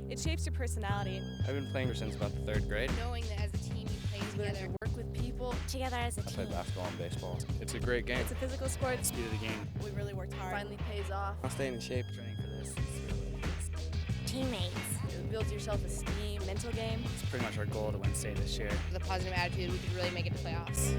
It shapes your personality. I've been playing since about the 3rd grade. Knowing that as a team you play together, work with people. Together as a I team. play basketball and baseball. It's a great game. It's a physical sport. Speed of the game. We really worked hard. Finally pays off. I'm staying in shape. Training for this. Teammates. It builds your self-esteem. Mental game. It's pretty much our goal to win state this year. With a positive attitude, we could really make it to playoffs.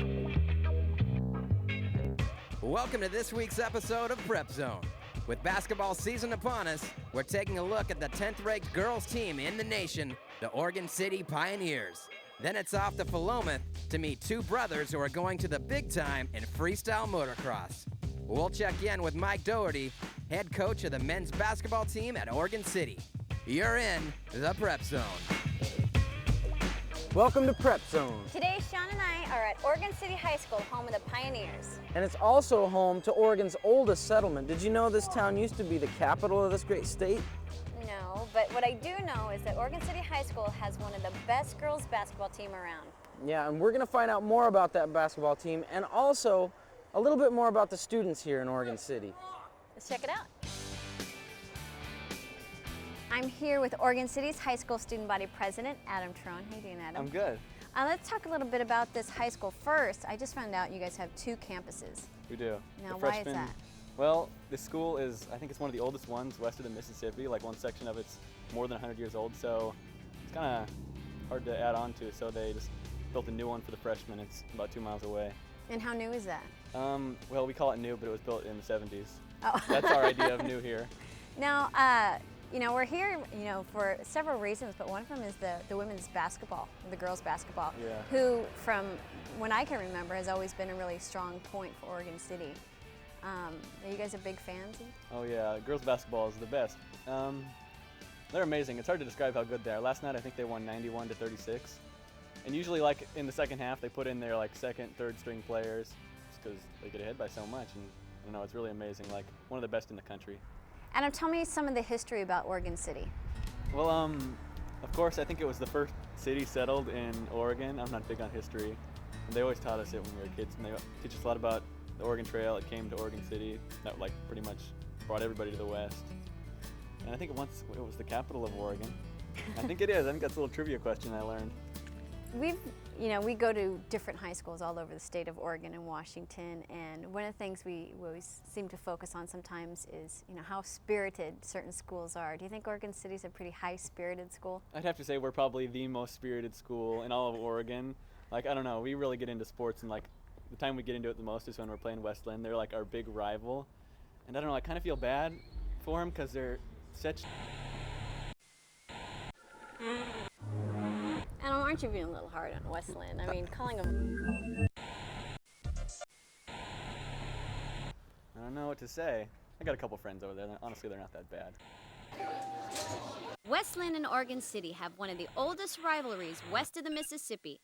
Welcome to this week's episode of Prep Zone. With basketball season upon us, we're taking a look at the 10th-ranked girls team in the nation, the Oregon City Pioneers. Then it's off to Philomath to meet two brothers who are going to the big time in freestyle motocross. We'll check in with Mike Doherty, head coach of the men's basketball team at Oregon City. You're in the Prep Zone. Welcome to Prep Zone. Today, Sean and I are at Oregon City High School, home of the Pioneers. And it's also home to Oregon's oldest settlement. Did you know this town used to be the capital of this great state? No, but what I do know is that Oregon City High School has one of the best girls basketball team around. Yeah, and we're going to find out more about that basketball team and also a little bit more about the students here in Oregon City. Let's check it out. I'm here with Oregon City's high school student body president, Adam Trone. How you doing, Adam? I'm good. Let's talk a little bit about this high school first. I just found out you guys have 2 campuses. We do. Now, The why is freshmen- that? Well, this school is, I think it's one of the oldest ones west of the Mississippi. Like one section of it's more than 100 years old, so it's kind of hard to add on to. So they just built a new one for the freshmen. It's about 2 miles away. And how new is that? Well, we call it new, but it was built in the 70s. Oh. That's our idea of new here. Now, you know, we're here, you know, for several reasons, but one of them is the women's basketball, the girls' basketball, Yeah. who, from when I can remember, has always been a really strong point for Oregon City. Are you guys a big fans? Oh yeah, girls basketball is the best. They're amazing. It's hard to describe how good they are. Last night I think they won 91-36. And usually, like in the second half, they put in their like second, third string players just because they get ahead by so much. And I don't know, it's really amazing. Like one of the best in the country. Adam, tell me some of the history about Oregon City. Well, of course, I think it was the first city settled in Oregon. I'm not big on history. And they always taught us it when we were kids, and they teach us a lot about the Oregon Trail. It came to Oregon City. That like pretty much brought everybody to the west. And I think once it was the capital of Oregon. I think it is. I think that's a little trivia question I learned. We go to different high schools all over the state of Oregon and Washington, and one of the things we always seem to focus on sometimes is, you know, how spirited certain schools are. Do you think Oregon City's a pretty high-spirited school? I'd have to say we're probably the most spirited school in all of Oregon. Like, I don't know, we really get into sports, and like the time we get into it the most is when we're playing Westland. They're like our big rival. And I don't know, I kind of feel bad for them because they're such... Adam, aren't you being a little hard on Westland? I mean, calling them... I don't know what to say. I got a couple friends over there. Honestly, they're not that bad. Westland and Oregon City have one of the oldest rivalries west of the Mississippi.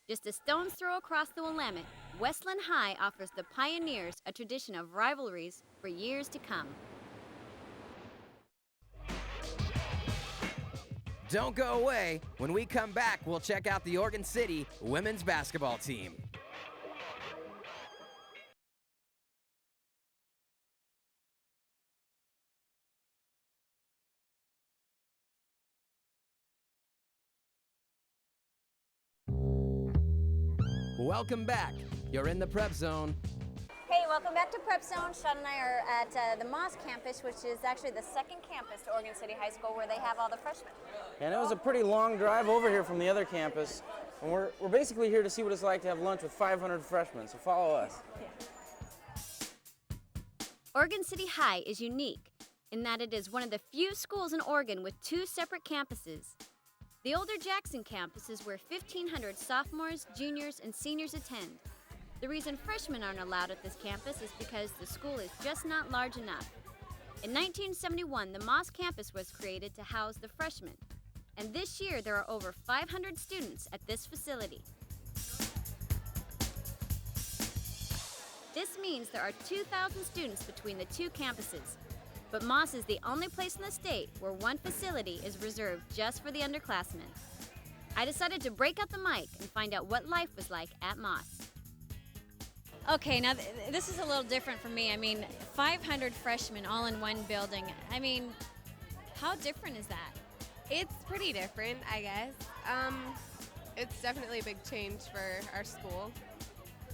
Just a stone's throw across the Willamette, Westland High offers the Pioneers a tradition of rivalries for years to come. Don't go away. When we come back, we'll check out the Oregon City women's basketball team. Welcome back. You're in the Prep Zone. Hey, welcome back to Prep Zone. Sean and I are at the Moss campus, which is actually the second campus to Oregon City High School where they have all the freshmen. And it was a pretty long drive over here from the other campus. And we're basically here to see what it's like to have lunch with 500 freshmen, so follow us. Oregon City High is unique in that it is one of the few schools in Oregon with 2 separate campuses. The older Jackson campus is where 1,500 sophomores, juniors, and seniors attend. The reason freshmen aren't allowed at this campus is because the school is just not large enough. In 1971, the Moss campus was created to house the freshmen, and this year there are over 500 students at this facility. This means there are 2,000 students between the 2 campuses, but Moss is the only place in the state where one facility is reserved just for the underclassmen. I decided to break out the mic and find out what life was like at Moss. Okay, now this is a little different for me. I mean, 500 freshmen all in one building. I mean, how different is that? It's pretty different, I guess. It's definitely a big change for our school.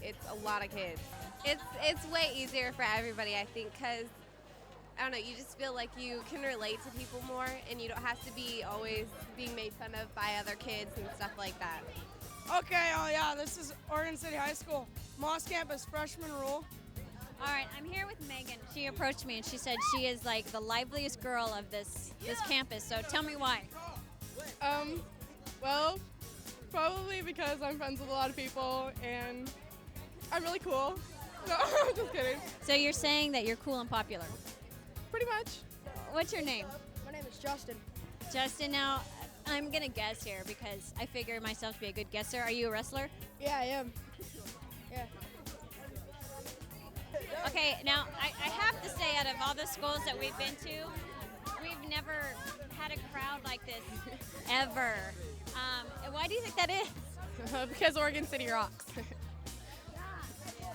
It's a lot of kids. It's way easier for everybody, I think, because, I don't know, you just feel like you can relate to people more, and you don't have to be always being made fun of by other kids and stuff like that. Okay, oh yeah, this is Oregon City High School, Moss Campus freshman rule. All right, I'm here with Megan. She approached me and she said she is like the liveliest girl of this campus. So tell me why. Well, probably because I'm friends with a lot of people and I'm really cool. No, I'm just kidding. So you're saying that you're cool and popular. Pretty much. What's your name? My name is Justin. Justin, now I'm gonna guess here because I figure myself to be a good guesser. Are you a wrestler? Yeah, I am. Yeah. Okay, now I have to say, out of all the schools that we've been to, we've never had a crowd like this, ever. Why do you think that is? Because Oregon City rocks.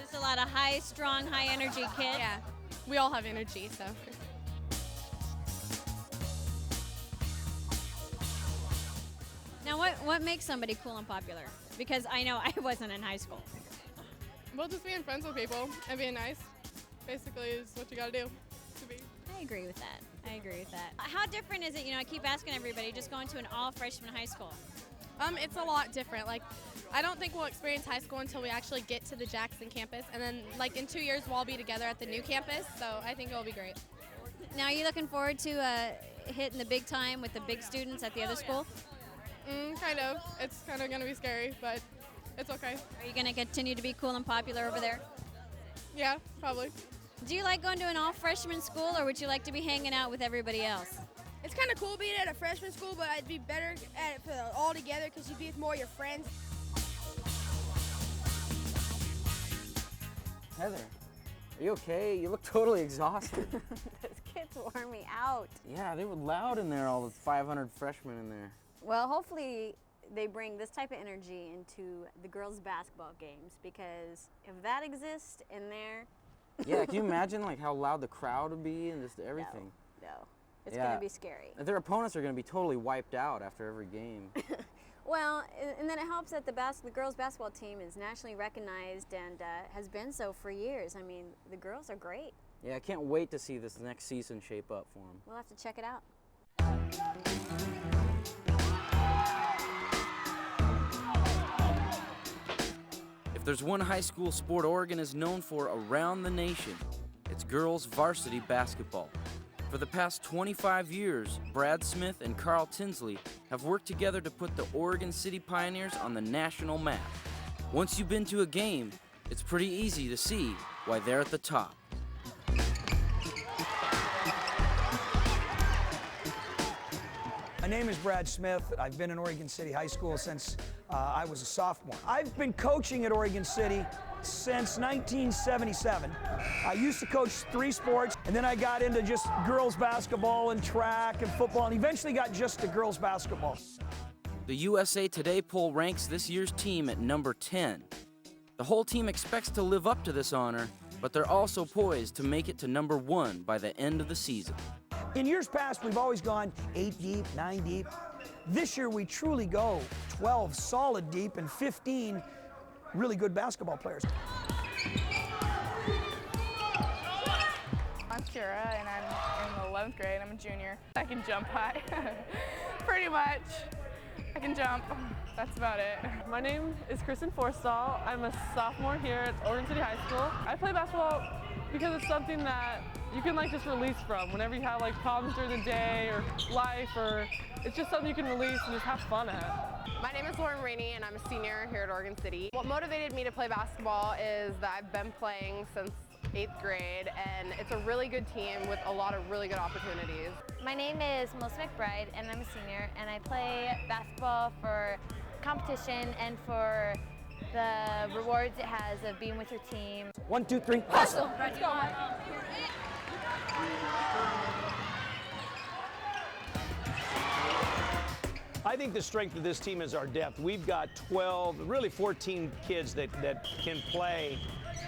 Just a lot of high, strong, high energy kids. Yeah, we all have energy, so. Now, what makes somebody cool and popular? Because I know I wasn't in high school. Well, just being friends with people and being nice, basically, is what you gotta do to be. I agree with that. I agree with that. How different is it, I keep asking everybody, just going to an all-freshman high school? It's a lot different. Like, I don't think we'll experience high school until we actually get to the Jackson campus, and then, like, in 2 years, we'll all be together at the new campus, so I think it'll be great. Now, are you looking forward to hitting the big time with the big students at the other school? Kind of. It's kind of going to be scary, but it's okay. Are you going to continue to be cool and popular over there? Yeah, probably. Do you like going to an all-freshman school, or would you like to be hanging out with everybody else? It's kind of cool being at a freshman school, but I'd be better at it for all together because you'd be with more of your friends. Heather, are you okay? You look totally exhausted. Those kids wore me out. Yeah, they were loud in there, all the 500 freshmen in there. Well, hopefully they bring this type of energy into the girls' basketball games, because if that exists in there, Yeah, can you imagine like how loud the crowd would be and just everything? no, it's Yeah. going to be scary. Their opponents are going to be totally wiped out after every game. Well, and then it helps that the girls' basketball team is nationally recognized and has been so for years. I mean, the girls are great. Yeah, I can't wait to see this next season shape up for them. We'll have to check it out. If there's one high school sport Oregon is known for around the nation, it's girls varsity basketball. For the past 25 years, Brad Smith and Carl Tinsley have worked together to put the Oregon City Pioneers on the national map. Once you've been to a game, it's pretty easy to see why they're at the top. My name is Brad Smith. I've been in Oregon City High School since I was a sophomore. I've been coaching at Oregon City since 1977. I used to coach 3 sports, and then I got into just girls basketball and track and football, and eventually got just to girls basketball. The USA Today poll ranks this year's team at number 10. The whole team expects to live up to this honor, but they're also poised to make it to number 1 by the end of the season. In years past, we've always gone 8 deep, 9 deep. This year, we truly go 12 solid deep and 15 really good basketball players. I'm Kira, and I'm in the 11th grade. I'm a junior. I can jump high, pretty much. I can jump. That's about it. My name is Kristen Forstall. I'm a sophomore here at Oregon City High School. I play basketball because it's something that you can just release from whenever you have problems during the day or life, or it's just something you can release and just have fun at. My name is Lauren Rainey, and I'm a senior here at Oregon City. What motivated me to play basketball is that I've been playing since 8th grade, and it's a really good team with a lot of really good opportunities. My name is Melissa McBride, and I'm a senior, and I play basketball for competition and for the rewards it has of being with your team. 1, 2, 3, hustle! Let's go. I think the strength of this team is our depth. We've got 12, really 14 kids that can play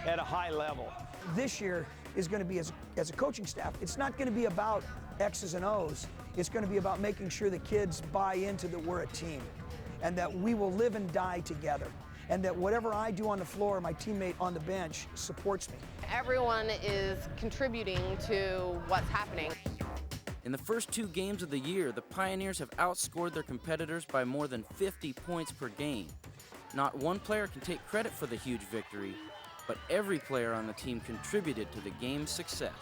at a high level. This year is going to be, as a coaching staff, it's not going to be about X's and O's. It's going to be about making sure the kids buy into that we're a team and that we will live and die together, and that whatever I do on the floor, my teammate on the bench supports me. Everyone is contributing to what's happening. In the first 2 games of the year, the Pioneers have outscored their competitors by more than 50 points per game. Not one player can take credit for the huge victory, but every player on the team contributed to the game's success.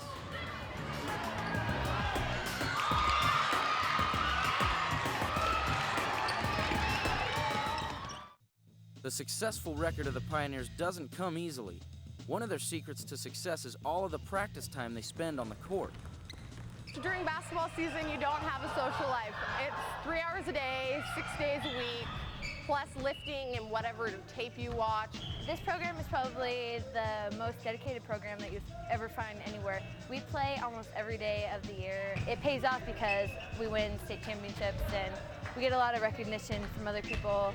The successful record of the Pioneers doesn't come easily. One of their secrets to success is all of the practice time they spend on the court. During basketball season, you don't have a social life. It's 3 hours a day, 6 days a week, plus lifting and whatever tape you watch. This program is probably the most dedicated program that you'll ever find anywhere. We play almost every day of the year. It pays off because we win state championships and we get a lot of recognition from other people.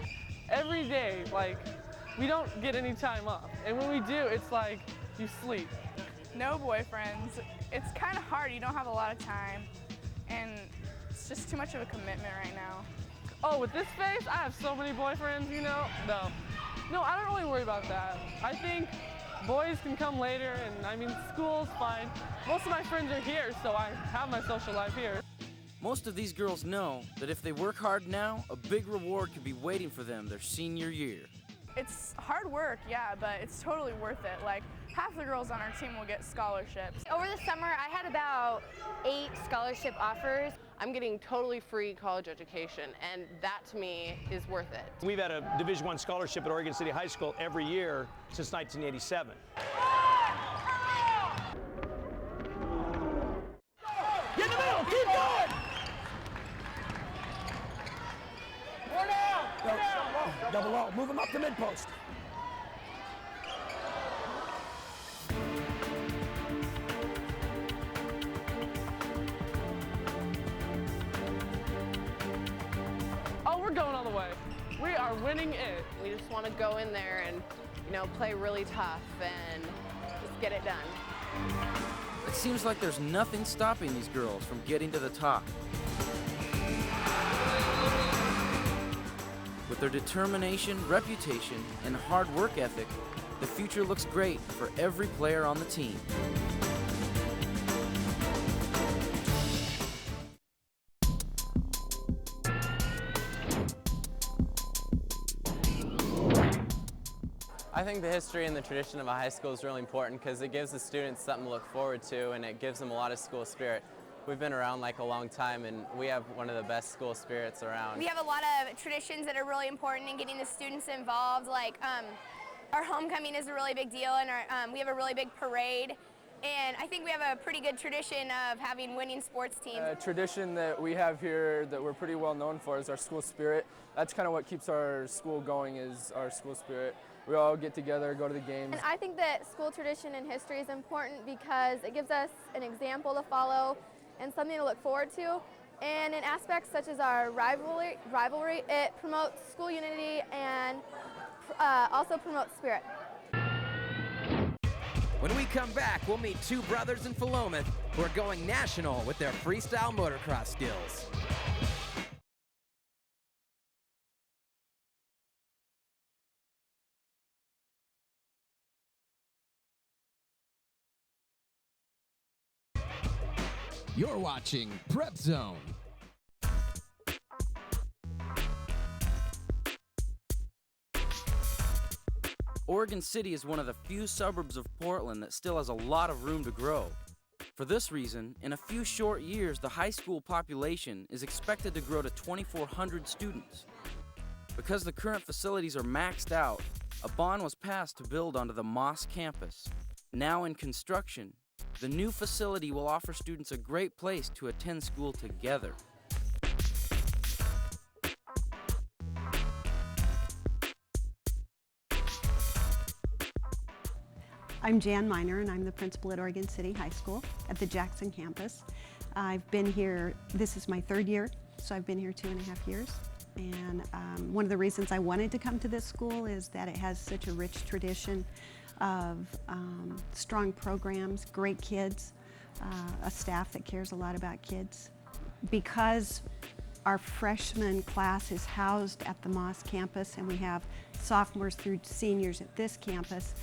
Every day, like, we don't get any time off. And when we do, it's like you sleep. No boyfriends. It's kind of hard. You don't have a lot of time, and it's just too much of a commitment right now. Oh, with this face, I have so many boyfriends, you know? No, I don't really worry about that. I think boys can come later, and I mean, school's fine. Most of my friends are here, so I have my social life here. Most of these girls know that if they work hard now, a big reward could be waiting for them their senior year. It's hard work, yeah, but it's totally worth it. Like, half the girls on our team will get scholarships. Over the summer, I had about 8 scholarship offers. I'm getting totally free college education, and that to me is worth it. We've had a Division I scholarship at Oregon City High School every year since 1987. Get in the middle, keep going! More down! Double O, move him up to mid-post. Oh, we're going all the way. We are winning it. We just want to go in there and, you know, play really tough and just get it done. It seems like there's nothing stopping these girls from getting to the top. With their determination, reputation, and hard work ethic, the future looks great for every player on the team. I think the history and the tradition of a high school is really important because it gives the students something to look forward to, and it gives them a lot of school spirit. We've been around like a long time, and we have one of the best school spirits around. We have a lot of traditions that are really important in getting the students involved. Like our homecoming is a really big deal, and we have a really big parade. And I think we have a pretty good tradition of having winning sports teams. A tradition that we have here that we're pretty well known for is our school spirit. That's kind of what keeps our school going, is our school spirit. We all get together, go to the games. And I think that school tradition and history is important because it gives us an example to follow and something to look forward to. And in aspects such as our rivalry, it promotes school unity and also promotes spirit. When we come back, we'll meet 2 brothers in Philomath who are going national with their freestyle motocross skills. You're watching Prep Zone. Oregon City is one of the few suburbs of Portland that still has a lot of room to grow. For this reason, in a few short years, the high school population is expected to grow to 2,400 students. Because the current facilities are maxed out, a bond was passed to build onto the Moss campus. Now in construction, the new facility will offer students a great place to attend school together. I'm Jan Miner, and I'm the principal at Oregon City High School at the Jackson campus. I've been here, this is my 3rd year, so I've been here 2.5 years. And one of the reasons I wanted to come to this school is that it has such a rich tradition of strong programs, great kids, a staff that cares a lot about kids. because our freshman class is housed at the Moss campus and we have sophomores through seniors at this campus,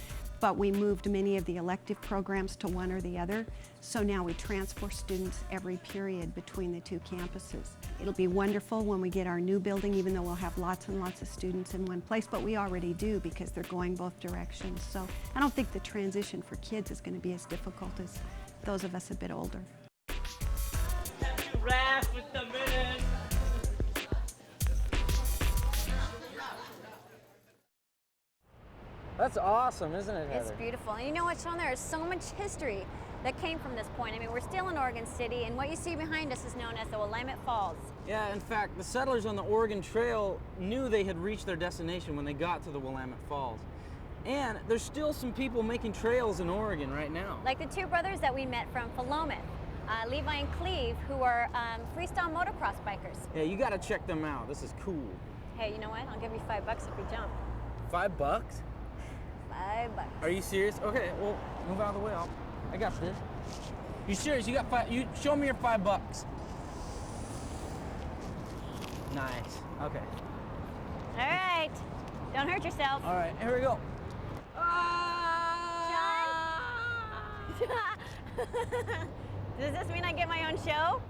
but we moved many of the elective programs to one or the other. So now we transfer students every period between the two campuses. It'll be wonderful when we get our new building, even though we'll have lots and lots of students in one place, but we already do because they're going both directions. So I don't think the transition for kids is going to be as difficult as those of us a bit older. That's awesome, isn't it, Heather? It's beautiful. And you know what, Sean? There is so much history that came from this point. I mean, we're still in Oregon City, and what you see behind us is known as the Willamette Falls. Yeah, in fact, the settlers on the Oregon Trail knew they had reached their destination when they got to the Willamette Falls. And there's still some people making trails in Oregon right now. Like the two brothers that we met from Philomath, Levi and Cleve, who are freestyle motocross bikers. Yeah, you gotta check them out. This is cool. Hey, you know what? I'll give you $5 if we jump. $5? $5. Are you serious? Okay, well, move out of the way. I got this. You serious? You got $5? You show me your $5. Nice. Okay. All right. Don't hurt yourself. All right, here we go. Sean? Does this mean I get my own show?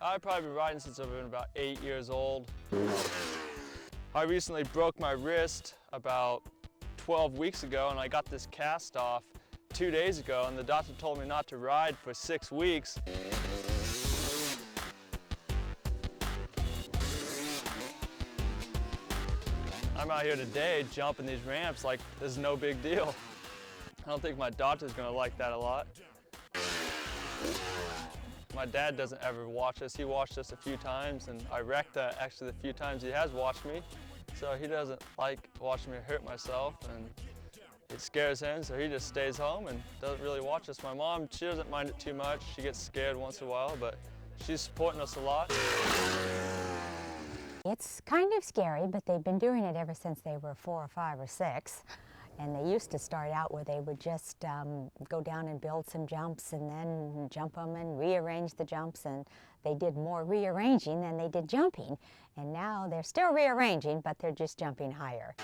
I've probably been riding since I've been about 8 years old. I recently broke my wrist about 12 weeks ago, and I got this cast off 2 days ago, and the doctor told me not to ride for 6 weeks. I'm out here today jumping these ramps like this is no big deal. I don't think my doctor's gonna like that a lot. My dad doesn't ever watch us. He watched us a few times, and I wrecked that actually the few times he has watched me. So he doesn't like watching me hurt myself, and it scares him, so he just stays home and doesn't really watch us. My mom, she doesn't mind it too much. She gets scared once in a while, but she's supporting us a lot. It's kind of scary, but they've been doing it ever since they were 4 or 5 or 6. And they used to start out where they would just go down and build some jumps and then jump them and rearrange the jumps. And they did more rearranging than they did jumping. And now they're still rearranging, but they're just jumping higher.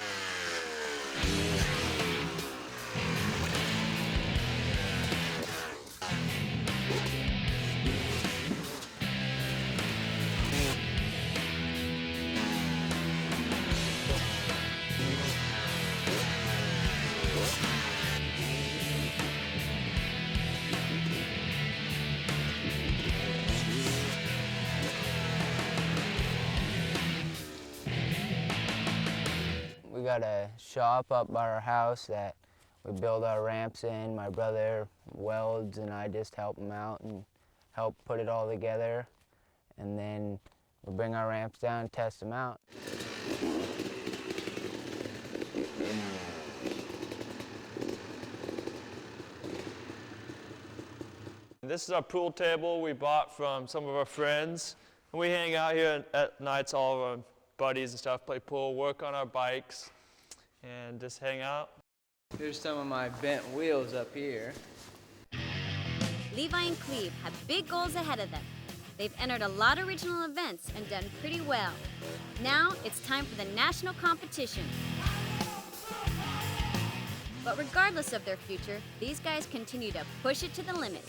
We got a shop up by our house that we build our ramps in. My brother welds and I just help him out and help put it all together. And then we bring our ramps down and test them out. This is our pool table we bought from some of our friends. And we hang out here at nights, all of our buddies and stuff, play pool, work on our bikes, and just hang out. Here's some of my bent wheels up here. Levi and Cleve have big goals ahead of them. They've entered a lot of regional events and done pretty well. Now it's time for the national competition. But regardless of their future, these guys continue to push it to the limit.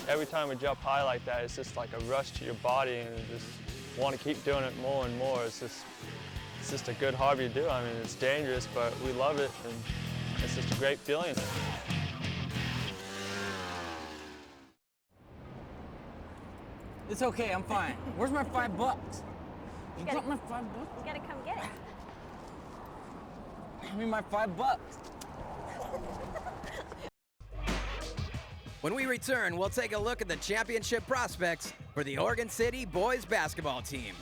Every time we jump high like that, it's just like a rush to your body, and you just want to keep doing it more and more. It's just a good hobby to do. I mean, it's dangerous, but we love it, and it's just a great feeling. It's okay, I'm fine. Where's my $5? You got my $5? You gotta come get it. Give me my $5. When we return, we'll take a look at the championship prospects for the Oregon City boys basketball team.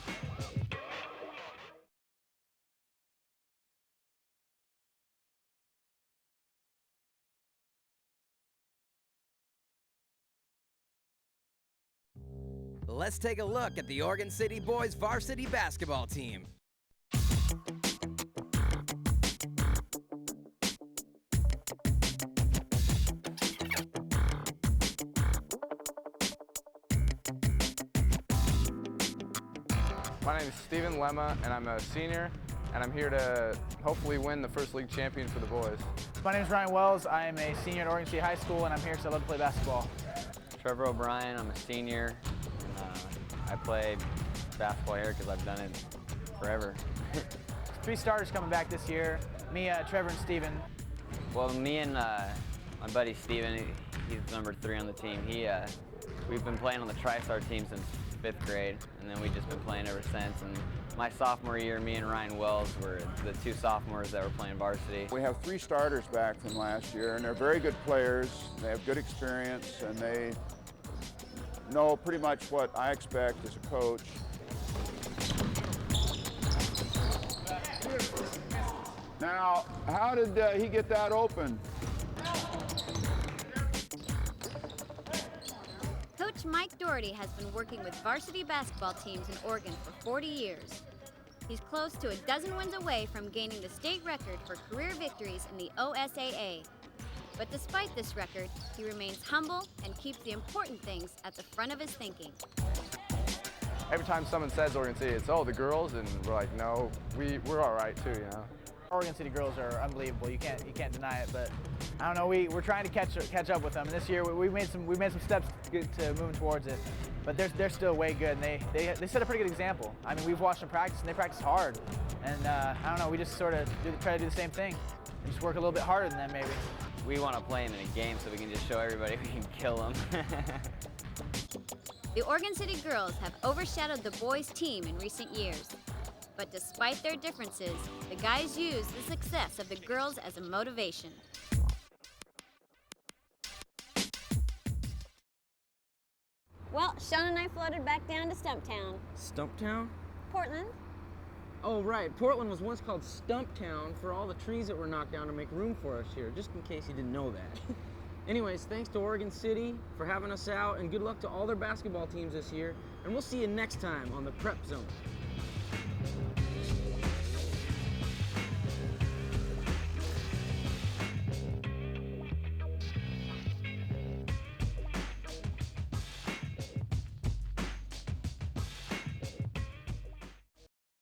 Let's take a look at the Oregon City boys varsity basketball team. My name is Steven Lemma, and I'm a senior, and I'm here to hopefully win the first league champion for the boys. My name is Ryan Wells. I am a senior at Oregon City High School, and I'm here because I love to play basketball. Trevor O'Brien, I'm a senior. I play basketball here because I've done it forever. 3 starters coming back this year, me, Trevor, and Steven. Well, me and my buddy Steven, he's number 3 on the team. We've been playing on the TriStar team since 5th grade, and then we've just been playing ever since. And my sophomore year, me and Ryan Wells were the 2 sophomores that were playing varsity. We have 3 starters back from last year, and they're very good players. They have good experience, and they know pretty much what I expect as a coach. Now, how did he get that open? Coach Mike Doherty has been working with varsity basketball teams in Oregon for 40 years. He's close to a dozen wins away from gaining the state record for career victories in the OSAA. But despite this record, he remains humble and keeps the important things at the front of his thinking. Every time someone says Oregon City, it's, oh, the girls, and we're like, no, we're all right too, you know. Oregon City girls are unbelievable. You can't deny it. But I don't know. We're trying to catch up with them. And this year we made some steps to moving towards it. But they're still way good. And they set a pretty good example. I mean, we've watched them practice, and they practice hard. And I don't know. We just sort of try to do the same thing. And just work a little bit harder than them, maybe. We want to play them in a game so we can just show everybody we can kill them. The Oregon City girls have overshadowed the boys' team in recent years. But despite their differences, the guys use the success of the girls as a motivation. Well, Sean and I floated back down to Stumptown. Stumptown? Portland. Oh, right. Portland was once called Stumptown for all the trees that were knocked down to make room for us here, just in case you didn't know that. Anyways, thanks to Oregon City for having us out, and good luck to all their basketball teams this year. And we'll see you next time on the Prep Zone.